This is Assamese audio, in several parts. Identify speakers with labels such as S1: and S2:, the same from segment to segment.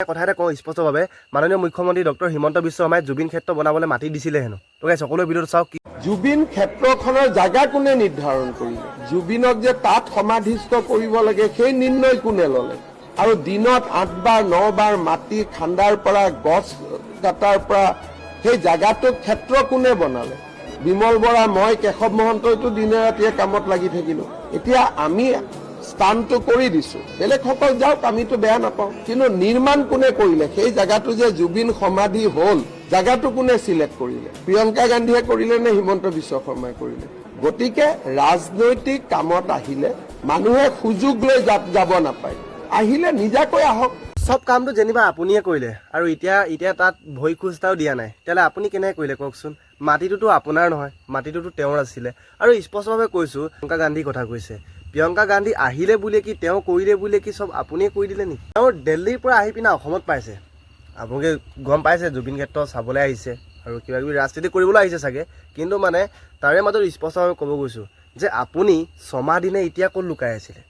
S1: কথা এটা কওঁ স্পষ্টভাৱে, মাননীয় মুখ্যমন্ত্ৰী ডক্টৰ হিমন্ত বিশ্ব শৰ্মাই জুবিন ক্ষেত্ৰ বনাবলৈ মাটি দিছিলে হেনো। তো গাইছ সকলো ভিডিঅ'টো চাওক।
S2: জুবিন ক্ষেত্ৰখনৰ জাগা কোনে নিৰ্ধাৰণ কৰিলে? জুবিনক যে তাত সমাধিস্থ কৰিব লাগে সেই নিৰ্ণয় কোনে ল'লে? আৰু দিনত 8 বাৰ 9 বাৰ মাটি খান্দাৰ পৰা গছ কাটাৰ পৰা সেই জাগাটোক ক্ষেত্ৰ কোনে বনালে? বিমল বৰা, মই, কেশৱ মহন্তইতো দিনে ৰাতিয়ে কামত লাগি থাকিলো। এতিয়া আমি স্থানটো কৰি দিছো, বেলেগসকল যাওক, আমিতো বেয়া নাপাওঁ, কিন্তু নিৰ্মাণ কোনে কৰিলে? সেই জাগাটো যে জুবিন সমাধি হ'ল, জাগাটো কোনে চিলেক্ট কৰিলে? প্ৰিয়ংকা গান্ধীয়ে কৰিলে নে হিমন্ত বিশ্ব শৰ্মাই কৰিলে? গতিকে ৰাজনৈতিক কামত আহিলে মানুহে সুযোগ লৈ যাব নাপায়, আহিলে নিজাকৈ আহক।
S1: সব কামটো যেনিবা আপুনিয়ে কৰিলে আৰু এতিয়া তাত ভৰি খোজ এটাও দিয়া নাই, তেতিয়াহ'লে আপুনি কেনেকৈ কৰিলে কওকচোন? মাটিটোতো আপোনাৰ নহয়, মাটিটোতো তেওঁৰ আছিলে। আৰু স্পষ্টভাৱে কৈছোঁ, প্ৰিয়ংকা গান্ধীৰ কথা কৈছে। প্ৰিয়ংকা গান্ধী আহিলে বুলিয়ে কি, তেওঁ কৰিলে বুলিয়ে কি চব আপুনিয়ে কৰি দিলে নেকি? তেওঁ দিল্লীৰ পৰা আহি পিনে অসমত পাইছে, আপোনালোকে গম পাইছে, জুবিন ক্ষেত্ৰ চাবলৈ আহিছে আৰু কিবাকিবি ৰাজনীতি কৰিবলৈ আহিছে চাগে। কিন্তু মানে তাৰে মাজত স্পষ্টভাৱে ক'ব গৈছোঁ যে আপুনি ছমাহ দিনে এতিয়া ক'ত লুকাই আছিলে?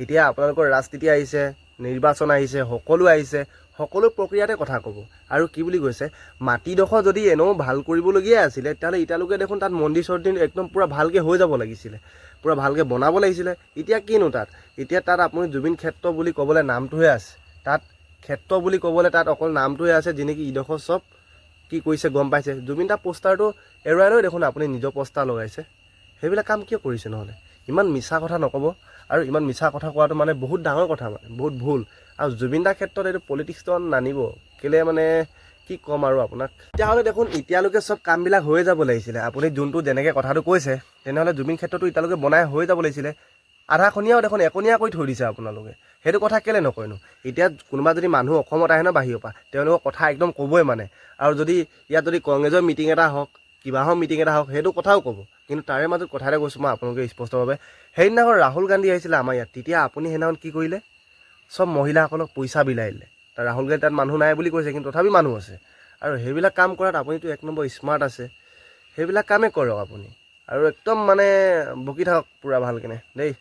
S1: এতিয়া আপোনালোকৰ ৰাজনীতি আহিছে, নিৰ্বাচন আহিছে, সকলো আহিছে, সকলো প্ৰক্ৰিয়াতে কথা ক'ব। আৰু কি বুলি কৈছে, মাটিডোখৰ যদি এনেও ভাল কৰিবলগীয়া আছিলে, তেতিয়াহ'লে এতিয়ালৈকে দেখোন তাত মন্দিৰ চন্দিৰ একদম পূৰা ভালকৈ হৈ যাব লাগিছিলে, পূৰা ভালকৈ বনাব লাগিছিলে। এতিয়া কিনো তাত? এতিয়া তাত আপুনি জুবিন ক্ষেত্ৰ বুলি ক'বলৈ নামটোহে আছে, তাত ক্ষেত্ৰ বুলি ক'বলৈ তাত অকল নামটোহে আছে, যেনেকি ইডোখৰ চব কি কৰিছে গম পাইছে। জুবিন দা পোষ্টাৰটো এৰুৱাই লৈ দেখোন আপুনি নিজৰ পোষ্টাৰ লগাইছে। সেইবিলাক কাম কিয় কৰিছে? নহ'লে ইমান মিছা কথা নক'ব, আৰু ইমান মিছা কথা কোৱাটো মানে বহুত ডাঙৰ কথা, মানে বহুত ভুল। আৰু জুবিন দাৰ ক্ষেত্ৰত এইটো পলিটিক্সটো নানিব, কেলৈ মানে কি ক'ম আৰু আপোনাক। তেতিয়াহ'লে দেখোন এতিয়ালৈকে চব কামবিলাক হৈ যাব লাগিছিলে। আপুনি যোনটো যেনেকৈ কথাটো কৈছে, তেনেহ'লে জুবিন ক্ষেত্ৰটো এতিয়ালৈকে বনাই হৈ যাব লাগিছিলে। আধাখনীয়াও দেখোন একনীয়া কৰি থৈ দিছে আপোনালোকে। সেইটো কথা কেলৈ নকয়নো? এতিয়া কোনোবা যদি মানুহ অসমত আহে ন বাহিৰৰ পৰা, তেওঁলোকৰ কথা একদম ক'বই মানে। আৰু যদি ইয়াত যদি কংগ্ৰেছৰ মিটিং এটা হওক, কিবাহৰ মিটিং এটা হওক, সেইটো কথাও ক'ব। কিন্তু তাৰে মাজত কথা এটা কৈছোঁ মই আপোনালোকে স্পষ্টভাৱে, সেইদিনাখন ৰাহুল গান্ধী আহিছিলে আমাৰ ইয়াত, তেতিয়া আপুনি সেইদিনাখন কি কৰিলে? চব মহিলাসকলক পইচা বিলাই দিলে। ৰাহুল গান্ধী তাত মানুহ নাই বুলি কৈছে, কিন্তু তথাপি মানুহ আছে। আৰু সেইবিলাক কাম কৰাত আপুনিতো এক নম্বৰ স্মাৰ্ট আছে, সেইবিলাক কামেই কৰক আপুনি। আৰু একদম মানে বকি থাকক পূৰা ভালকেনে দেই।